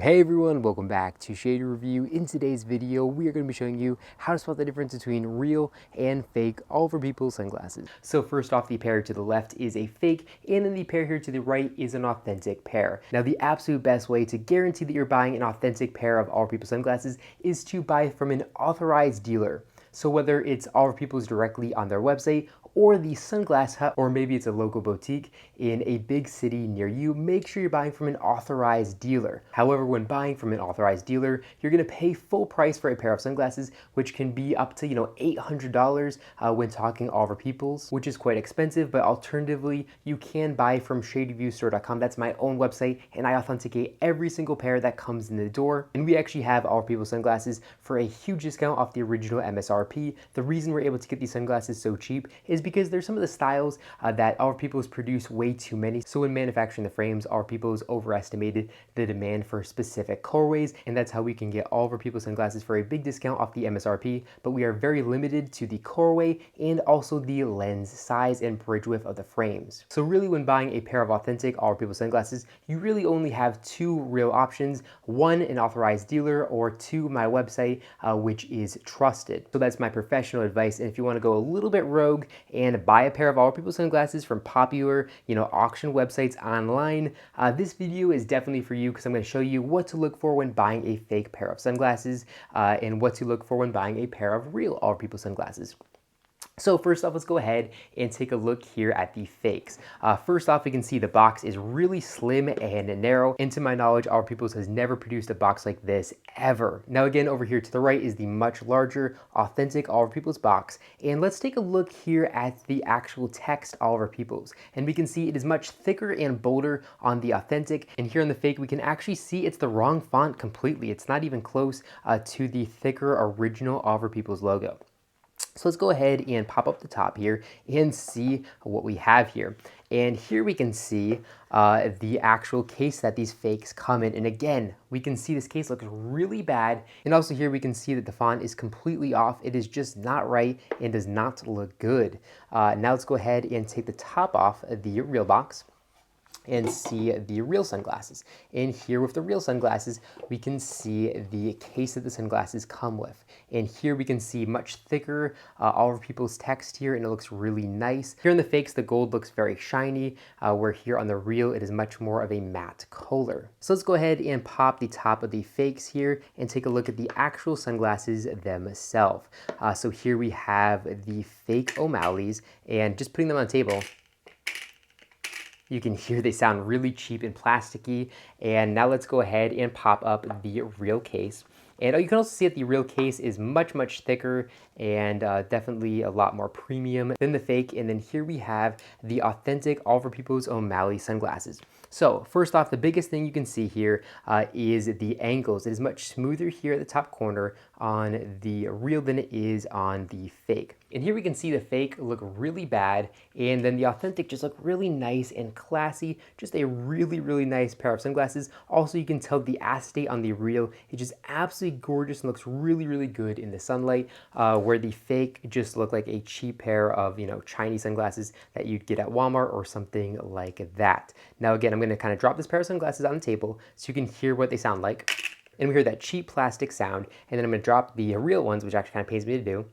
Hey everyone, welcome back to Shady Review. In today's video, we are going to be showing you how to spot the difference between real and fake all over people sunglasses. So first off, the pair to the left is a fake, and then the pair here to the right is an authentic pair. Now the absolute best way to guarantee that you're buying an authentic pair of all over people sunglasses is to buy from an authorized dealer. So whether it's All Over People's directly on their website or the Sunglass Hut, or maybe it's a local boutique in a big city near you, make sure you're buying from an authorized dealer. However, when buying from an authorized dealer, you're gonna pay full price for a pair of sunglasses, which can be up to $800 when talking All Over People's, which is quite expensive. But alternatively, you can buy from ShadyReviewStore.com. That's my own website, and I authenticate every single pair that comes in the door. And we actually have All Over People's sunglasses for a huge discount off the original MSRP. The reason we're able to get these sunglasses so cheap is because there's some of the styles that All Over People's produce way too many. So when manufacturing the frames, All Over People's overestimated the demand for specific colorways, and that's how we can get All Over People's sunglasses for a big discount off the MSRP. But we are very limited to the colorway and also the lens size and bridge width of the frames. So really, when buying a pair of authentic All Over People's sunglasses, you really only have two real options: one, an authorized dealer, or two, my website, which is trusted. So that's my professional advice. And if you want to go a little bit rogue and buy a pair of All Over People's sunglasses from popular, auction websites online, this video is definitely for you, because I'm going to show you what to look for when buying a fake pair of sunglasses and what to look for when buying a pair of real All Over People's sunglasses. So first off, let's go ahead and take a look here at the fakes. First off, we can see the box is really slim and narrow. And to my knowledge, All Over People's has never produced a box like this ever. Now again, over here to the right is the much larger, authentic All Over People's box. And let's take a look here at the actual text All Over People's. And we can see it is much thicker and bolder on the authentic. And here on the fake, we can actually see it's the wrong font completely. It's not even close to the thicker original All Over People's logo. So let's go ahead and pop up the top here and see what we have here. And here we can see the actual case that these fakes come in. And again, we can see this case looks really bad. And also here we can see that the font is completely off. It is just not right and does not look good. Now let's go ahead and take the top off the real box and see the real sunglasses. And here with the real sunglasses, we can see the case that the sunglasses come with. And here we can see much thicker All Over People's text here, and it looks really nice. Here in the fakes, the gold looks very shiny, where here on the real, it is much more of a matte color. So let's go ahead and pop the top of the fakes here and take a look at the actual sunglasses themselves. So here we have the fake O'Malley's, and just putting them on the table, you can hear they sound really cheap and plasticky. And now let's go ahead and pop up the real case. And you can also see that the real case is much, much thicker and definitely a lot more premium than the fake. And then here we have the authentic All Over People's O'Malley sunglasses. So first off, the biggest thing you can see here is the angles. It is much smoother here at the top corner on the real than it is on the fake. And here we can see the fake look really bad, and then the authentic just look really nice and classy. Just a really, really nice pair of sunglasses. Also, you can tell the acetate on the real is just absolutely gorgeous and looks really, really good in the sunlight, where the fake just look like a cheap pair of, Chinese sunglasses that you'd get at Walmart or something like that. Now again, I'm going to kind of drop this pair of sunglasses on the table so you can hear what they sound like. And we hear that cheap plastic sound, and then I'm going to drop the real ones, which actually kind of pains me to do.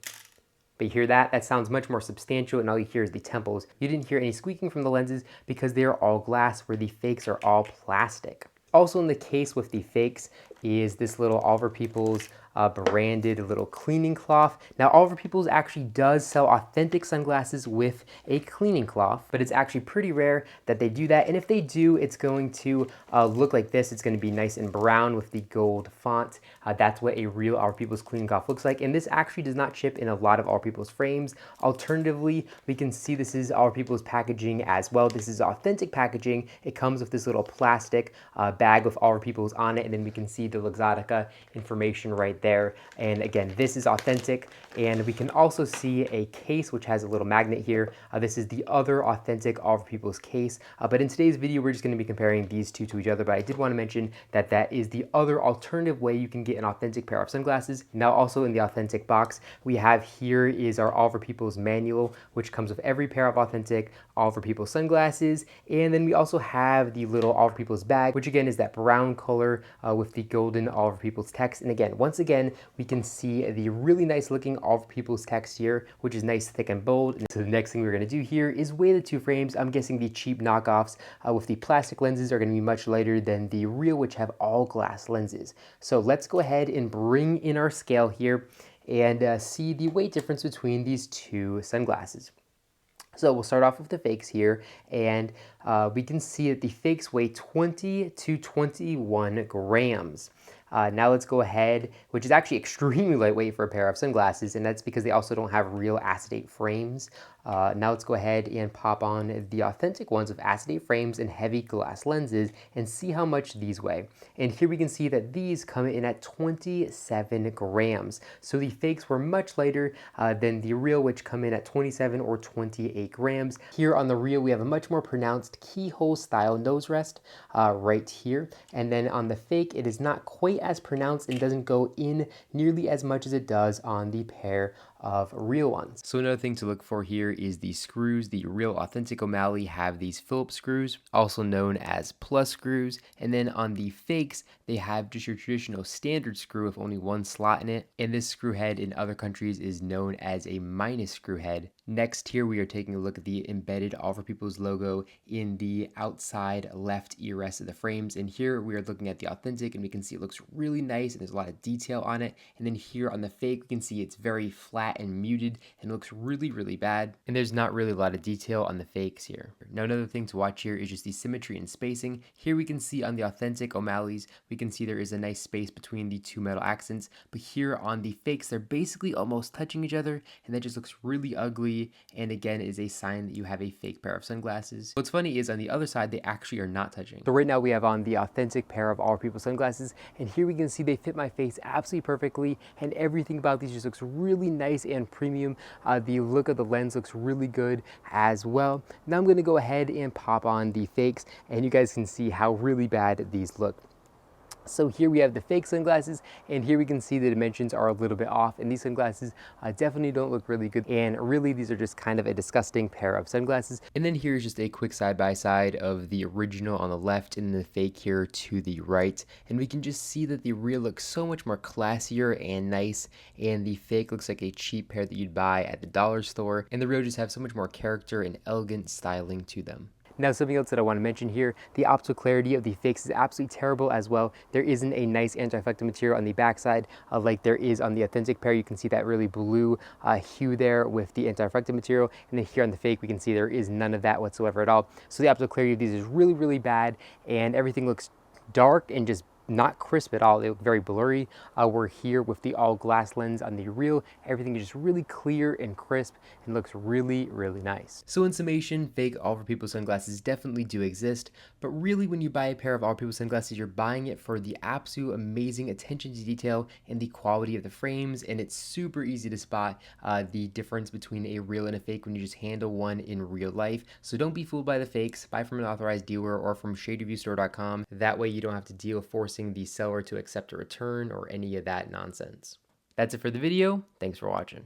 But you hear that? That sounds much more substantial, and all you hear is the temples. You didn't hear any squeaking from the lenses because they are all glass, where the fakes are all plastic. Also in the case with the fakes is this little All Over People's branded little cleaning cloth. Now All Over People's actually does sell authentic sunglasses with a cleaning cloth, but it's actually pretty rare that they do that. And if they do, it's going to look like this. It's going to be nice and brown with the gold font. That's what a real All Over People's cleaning cloth looks like. And this actually does not ship in a lot of All Over People's frames. Alternatively, we can see this is All Over People's packaging as well. This is authentic packaging. It comes with this little plastic bag with All Over People's on it, and then we can see the Luxottica information right there. there. And again, this is authentic. And we can also see a case which has a little magnet here. This is the other authentic All for People's case. But in today's video, we're just going to be comparing these two to each other. But I did want to mention that that is the other alternative way you can get an authentic pair of sunglasses. Now, also in the authentic box, we have here is our All for People's manual, which comes with every pair of authentic All for People's sunglasses. And then we also have the little All for People's bag, which again is that brown color with the golden All for People's text. And again, once again, we can see the really nice looking All for People's text here, which is nice, thick, and bold. And so the next thing we're going to do here is weigh the two frames. I'm guessing the cheap knockoffs with the plastic lenses are going to be much lighter than the real, which have all glass lenses. So let's go ahead and bring in our scale here and see the weight difference between these two sunglasses. So we'll start off with the fakes here, and we can see that the fakes weigh 20 to 21 grams. Now let's go ahead, which is actually extremely lightweight for a pair of sunglasses, and that's because they also don't have real acetate frames. Now let's go ahead and pop on the authentic ones with acetate frames and heavy glass lenses and see how much these weigh. And here we can see that these come in at 27 grams. So the fakes were much lighter than the real, which come in at 27 or 28 grams. Here on the real, we have a much more pronounced keyhole style nose rest right here. And then on the fake, it is not quite as pronounced and doesn't go in nearly as much as it does on the pair of real ones. So another thing to look for here is the screws. The real authentic O'Malley have these Phillips screws, also known as plus screws, and then on the fakes they have just your traditional standard screw with only one slot in it, and this screw head in other countries is known as a minus screw head. Next here we are taking a look at the embedded All for People's logo in the outside left ear rest of the frames, and here we are looking at the authentic and we can see it looks really nice and there's a lot of detail on it, and then here on the fake we can see it's very flat and muted and looks really, really bad, and there's not really a lot of detail on the fakes here. Now another thing to watch here is just the symmetry and spacing. Here we can see on the authentic O'Malley's, we can see there is a nice space between the two metal accents, but here on the fakes they're basically almost touching each other, and that just looks really ugly, and again is a sign that you have a fake pair of sunglasses. What's funny is on the other side they actually are not touching. So right now we have on the authentic pair of All for People sunglasses, and here we can see they fit my face absolutely perfectly, and everything about these just looks really nice and premium. The look of the lens looks really good as well. Now I'm going to go ahead and pop on the fakes, and you guys can see how really bad these look. So here we have the fake sunglasses, and here we can see the dimensions are a little bit off, and these sunglasses definitely don't look really good, and really these are just kind of a disgusting pair of sunglasses. And then here's just a quick side-by-side of the original on the left and the fake here to the right, and we can just see that the real looks so much more classier and nice, and the fake looks like a cheap pair that you'd buy at the dollar store, and the real just have so much more character and elegant styling to them. Now something else that I want to mention here, the optical clarity of the fakes is absolutely terrible as well. There isn't a nice anti-reflective material on the backside like there is on the authentic pair. You can see that really blue hue there with the anti-reflective material, and then here on the fake we can see there is none of that whatsoever at all. So the optical clarity of these is really, really bad, and everything looks dark and just not crisp at all. They look very blurry. We're here with the all glass lens on the real. Everything is just really clear and crisp and looks really, really nice. So in summation, fake All for People sunglasses definitely do exist, but really when you buy a pair of All for People sunglasses, you're buying it for the absolute amazing attention to detail and the quality of the frames, and it's super easy to spot the difference between a real and a fake when you just handle one in real life. So don't be fooled by the fakes. Buy from an authorized dealer or from shadereviewstore.com. That way you don't have to deal with forcing the seller to accept a return or any of that nonsense. That's it for the video. Thanks for watching.